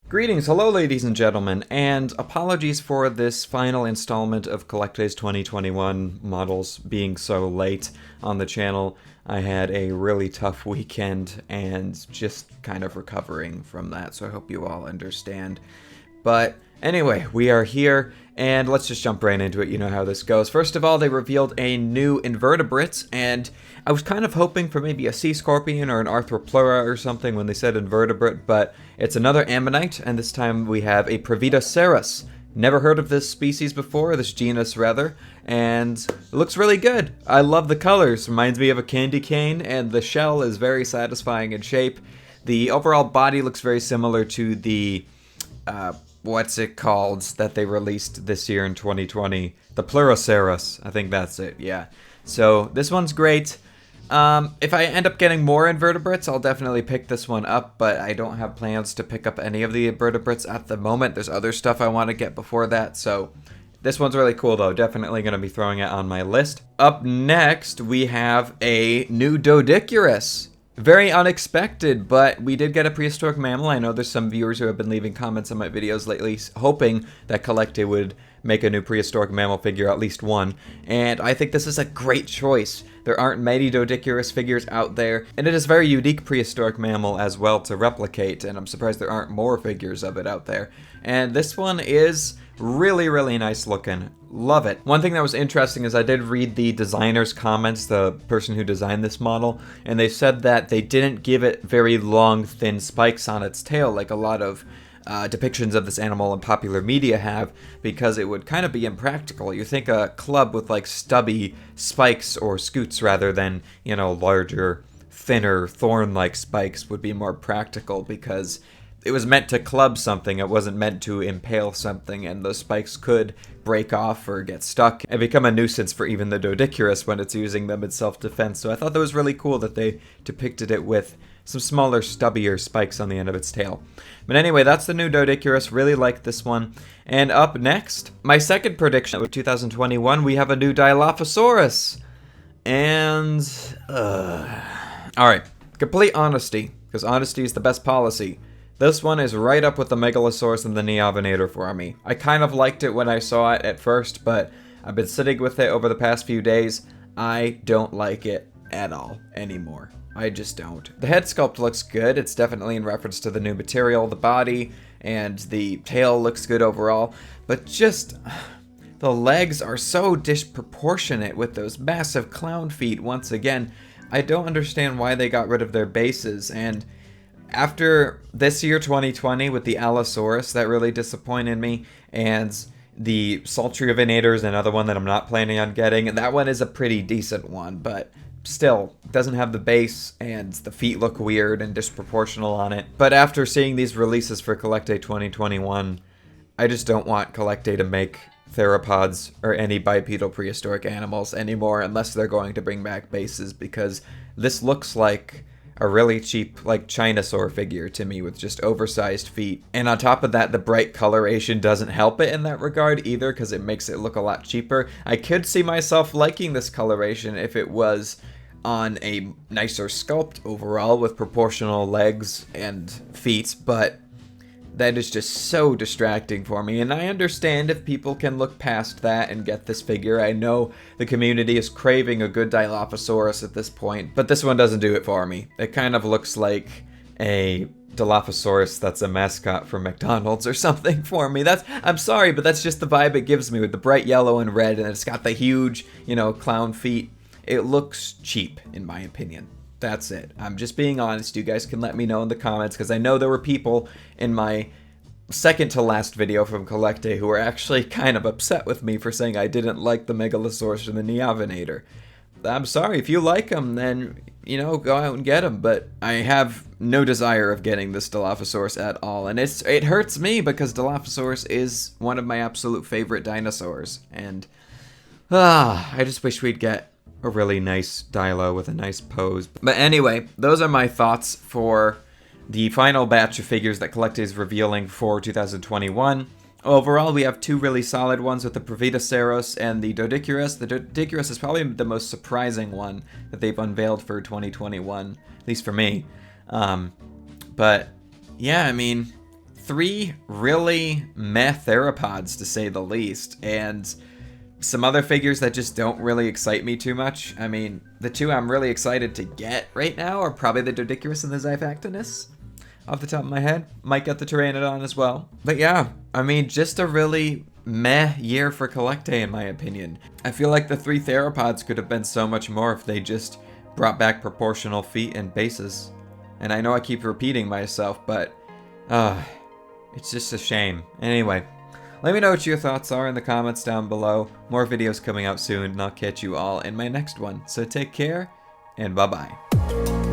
Greetings, hello ladies and gentlemen, and apologies for this final installment of CollectA's 2021 models being so late on the channel. I had a really tough weekend and just kind of recovering from that, so I hope you all understand. But anyway, we are here, and let's just jump right into it. You know how this goes. First of all, they revealed a new invertebrate, and I was kind of hoping for maybe a sea scorpion or an arthropleura or something when they said invertebrate, but it's another ammonite, and this time we have a Pravitasurus. Never heard of this species before, this genus rather, and it looks really good. I love the colors. Reminds me of a candy cane, and the shell is very satisfying in shape. The overall body looks very similar to the what's it called that they released this year in 2020? The Pleurosaurus. I think that's it, yeah. So this one's great. If I end up getting more invertebrates, I'll definitely pick this one up, but I don't have plans to pick up any of the invertebrates at the moment. There's other stuff I want to get before that, so this one's really cool though. Definitely going to be throwing it on my list. Up next, we have a new Dodicurus. Very unexpected, but we did get a prehistoric mammal. I know there's some viewers who have been leaving comments on my videos lately hoping that CollectA would make a new prehistoric mammal figure, at least one, and I think this is a great choice. There aren't many Dodicurus figures out there, and it is a very unique prehistoric mammal as well to replicate, and I'm surprised there aren't more figures of it out there. And this one is really, really nice looking. Love it. One thing that was interesting is I did read the designer's comments, the person who designed this model, and they said that they didn't give it very long, thin spikes on its tail like a lot of depictions of this animal in popular media have, because it would kind of be impractical. You think a club with like stubby spikes or scoots rather than, you know, larger, thinner, thorn-like spikes would be more practical because it was meant to club something, it wasn't meant to impale something, and those spikes could break off or get stuck and become a nuisance for even the Dodicurus when it's using them in self-defense. So I thought that was really cool that they depicted it with some smaller, stubbier spikes on the end of its tail. But anyway, that's the new Dodicurus. Really like this one. And up next, my second prediction of 2021, we have a new Dilophosaurus. And, alright, complete honesty, because honesty is the best policy. This one is right up with the Megalosaurus and the Neovinator for me. I kind of liked it when I saw it at first, but I've been sitting with it over the past few days. I don't like it at all anymore. I just don't. The head sculpt looks good. It's definitely in reference to the new material. The body and the tail looks good overall, but just the legs are so disproportionate with those massive clown feet once again. I don't understand why they got rid of their bases, and after this year 2020 with the Allosaurus, that really disappointed me, and the Sultriovenator is another one that I'm not planning on getting, and that one is a pretty decent one, but still doesn't have the base, and the feet look weird and disproportional on it. But after seeing these releases for CollectA 2021, I just don't want CollectA to make theropods or any bipedal prehistoric animals anymore unless they're going to bring back bases, because this looks like a really cheap, like, Chinosaur figure to me with just oversized feet. And on top of that, the bright coloration doesn't help it in that regard either, because it makes it look a lot cheaper. I could see myself liking this coloration if it was on a nicer sculpt overall with proportional legs and feet, but that is just so distracting for me, and I understand if people can look past that and get this figure. I know the community is craving a good Dilophosaurus at this point, but this one doesn't do it for me. It kind of looks like a Dilophosaurus that's a mascot for McDonald's or something for me. I'm sorry, but that's just the vibe it gives me with the bright yellow and red, and it's got the huge, you know, clown feet. It looks cheap, in my opinion. That's it. I'm just being honest. You guys can let me know in the comments, because I know there were people in my second to last video from CollectA who were actually kind of upset with me for saying I didn't like the Megalosaurus and the Neovinator. I'm sorry. If you like them, then, you know, go out and get them, but I have no desire of getting this Dilophosaurus at all, and it hurts me because Dilophosaurus is one of my absolute favorite dinosaurs, and I just wish we'd get a really nice Dilo with a nice pose. But anyway, those are my thoughts for the final batch of figures that CollectA is revealing for 2021. Overall, we have two really solid ones with the Pravitasurus and the Dodicurus. The Dodicurus is probably the most surprising one that they've unveiled for 2021, at least for me. But yeah, I mean, three really meh theropods, to say the least, and some other figures that just don't really excite me too much. I mean, the two I'm really excited to get right now are probably the Dodicurus and the Xiphactinus. Off the top of my head, might get the Pteranodon as well. But yeah, I mean, just a really meh year for CollectA in my opinion. I feel like the three theropods could have been so much more if they just brought back proportional feet and bases. And I know I keep repeating myself, but it's just a shame. Anyway, let me know what your thoughts are in the comments down below. More videos coming out soon, and I'll catch you all in my next one. So take care, and bye-bye.